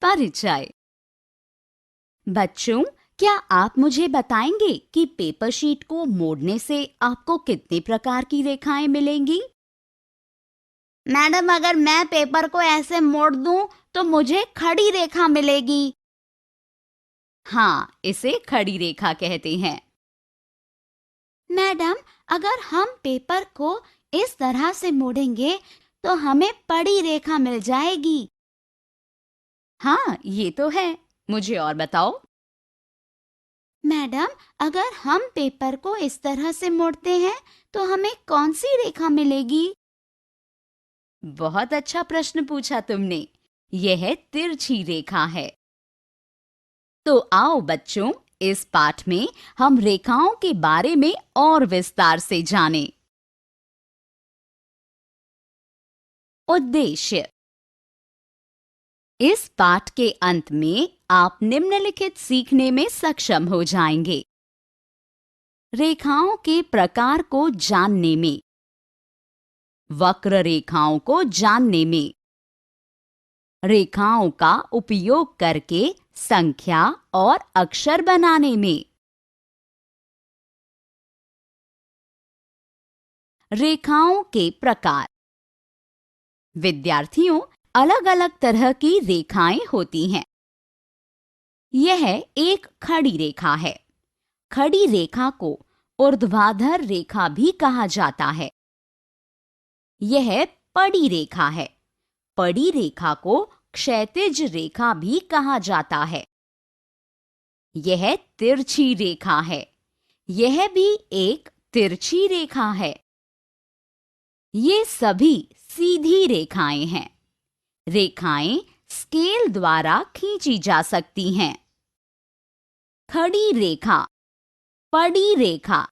परिचय। बच्चों, क्या आप मुझे बताएंगे कि पेपर शीट को मोड़ने से आपको कितने प्रकार की रेखाएं मिलेंगी? मैडम, अगर मैं पेपर को ऐसे मोड़ दूं तो मुझे खड़ी रेखा मिलेगी। हाँ, इसे खड़ी रेखा कहते हैं। मैडम, अगर हम पेपर को इस तरह से मोड़ेंगे तो हमें पड़ी रेखा मिल जाएगी। हाँ, ये तो है। मुझे और बताओ। मैडम, अगर हम पेपर को इस तरह से मोड़ते हैं तो हमें कौन सी रेखा मिलेगी? बहुत अच्छा प्रश्न पूछा तुमने। यह तिरछी रेखा है। तो आओ बच्चों, इस पाठ में हम रेखाओं के बारे में और विस्तार से जानें। उद्देश्य। इस पाठ के अंत में आप निम्नलिखित सीखने में सक्षम हो जाएंगे। रेखाओं के प्रकार को जानने में, वक्र रेखाओं को जानने में, रेखाओं का उपयोग करके संख्या और अक्षर बनाने में, रेखाओं के प्रकार। विद्यार्थियों, अलग-अलग तरह की रेखाएं होती हैं। यह एक खड़ी रेखा है। खड़ी रेखा को ऊर्ध्वाधर रेखा भी कहा जाता है। यह पड़ी रेखा है। पड़ी रेखा को क्षैतिज रेखा भी कहा जाता है। यह तिरछी रेखा है। यह भी एक तिरछी रेखा है। ये सभी सीधी रेखाएं हैं। रेखाएं स्केल द्वारा खींची जा सकती हैं। खड़ी रेखा, पड़ी रेखा,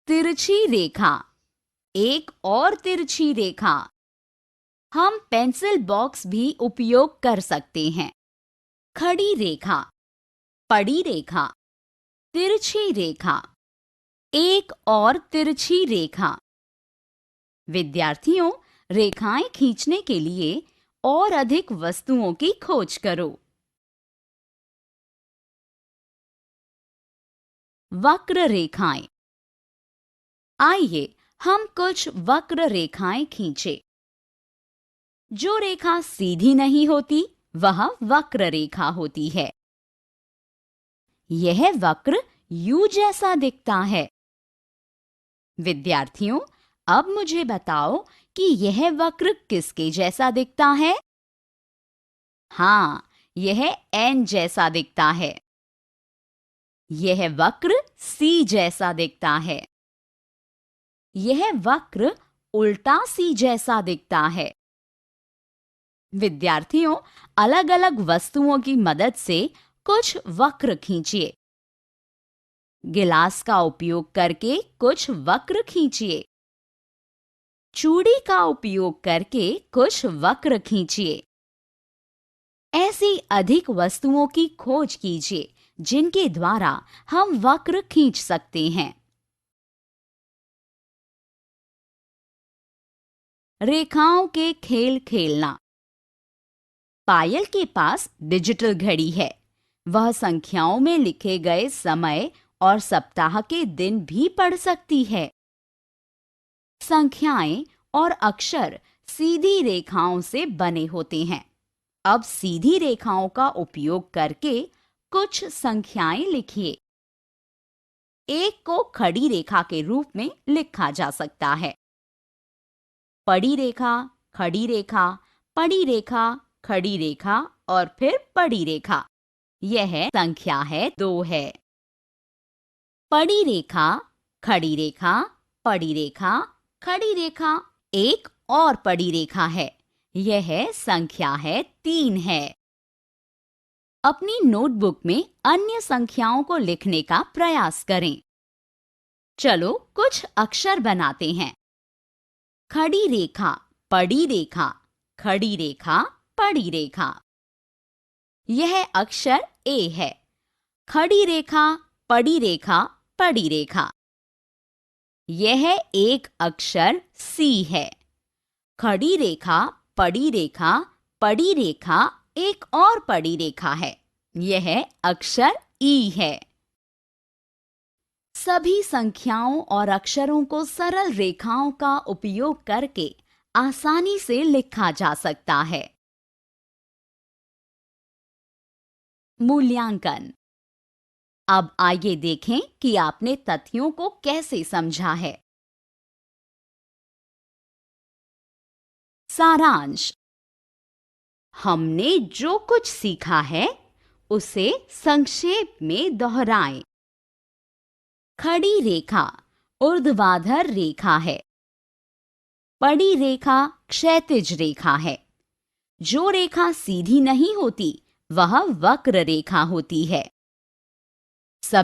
तिरछी रेखा, एक और तिरछी रेखा। हम पेंसिल बॉक्स भी उपयोग कर सकते हैं। खड़ी रेखा, पड़ी रेखा, तिरछी रेखा, एक और तिरछी रेखा। विद्यार्थियों, रेखाएं खींचने के लिए और अधिक वस्तुओं की खोज करो। वक्र रेखाएं। आइए हम कुछ वक्र रेखाएं खींचे। जो रेखा सीधी नहीं होती, वह वक्र रेखा होती है। यह वक्र यू जैसा दिखता है। विद्यार्थियों, अब मुझे बताओ कि यह वक्र किसके जैसा दिखता है? हाँ, यह एन जैसा दिखता है। यह वक्र सी जैसा दिखता है। यह वक्र उल्टा सी जैसा दिखता है। विद्यार्थियों, अलग-अलग वस्तुओं की मदद से कुछ वक्र खींचिए। गिलास का उपयोग करके कुछ वक्र खींचिए। चूड़ी का उपयोग करके कुछ वक्र खींचिए। ऐसी अधिक वस्तुओं की खोज कीजिए जिनके द्वारा हम वक्र खींच सकते हैं। रेखाओं के खेल खेलना। पायल के पास डिजिटल घड़ी है। वह संख्याओं में लिखे गए समय और सप्ताह के दिन भी पढ़ सकती है। संख्याएं और अक्षर सीधी रेखाओं से बने होते हैं। अब सीधी रेखाओं का उपयोग करके कुछ संख्याएं लिखिए। एक को खड़ी रेखा के रूप में लिखा जा सकता है। पड़ी रेखा, खड़ी रेखा, पड़ी रेखा, खड़ी रेखा और फिर पड़ी रेखा। यह संख्या है 2 है। पड़ी रेखा, खड़ी रेखा, पड़ी रेखा, खड़ी रेखा, एक और पड़ी रेखा है। यह संख्या है 3 है। अपनी नोटबुक में अन्य संख्याओं को लिखने का प्रयास करें। चलो कुछ अक्षर बनाते हैं। खड़ी रेखा, पड़ी रेखा, खड़ी रेखा, पड़ी रेखा। यह अक्षर ए है। खड़ी रेखा, पड़ी रेखा, पड़ी रेखा। यह एक अक्षर सी है। खड़ी रेखा, पड़ी रेखा, पड़ी रेखा, एक और पड़ी रेखा है। यह अक्षर ई है। सभी संख्याओं और अक्षरों को सरल रेखाओं का उपयोग करके आसानी से लिखा जा सकता है। मूल्यांकन। अब आइए देखें कि आपने तथ्यों को कैसे समझा है। सारांश। हमने जो कुछ सीखा है उसे संक्षेप में दोहराएं। खड़ी रेखा ऊर्ध्वाधर रेखा है। पड़ी रेखा क्षैतिज रेखा है। जो रेखा सीधी नहीं होती वह वक्र रेखा होती है।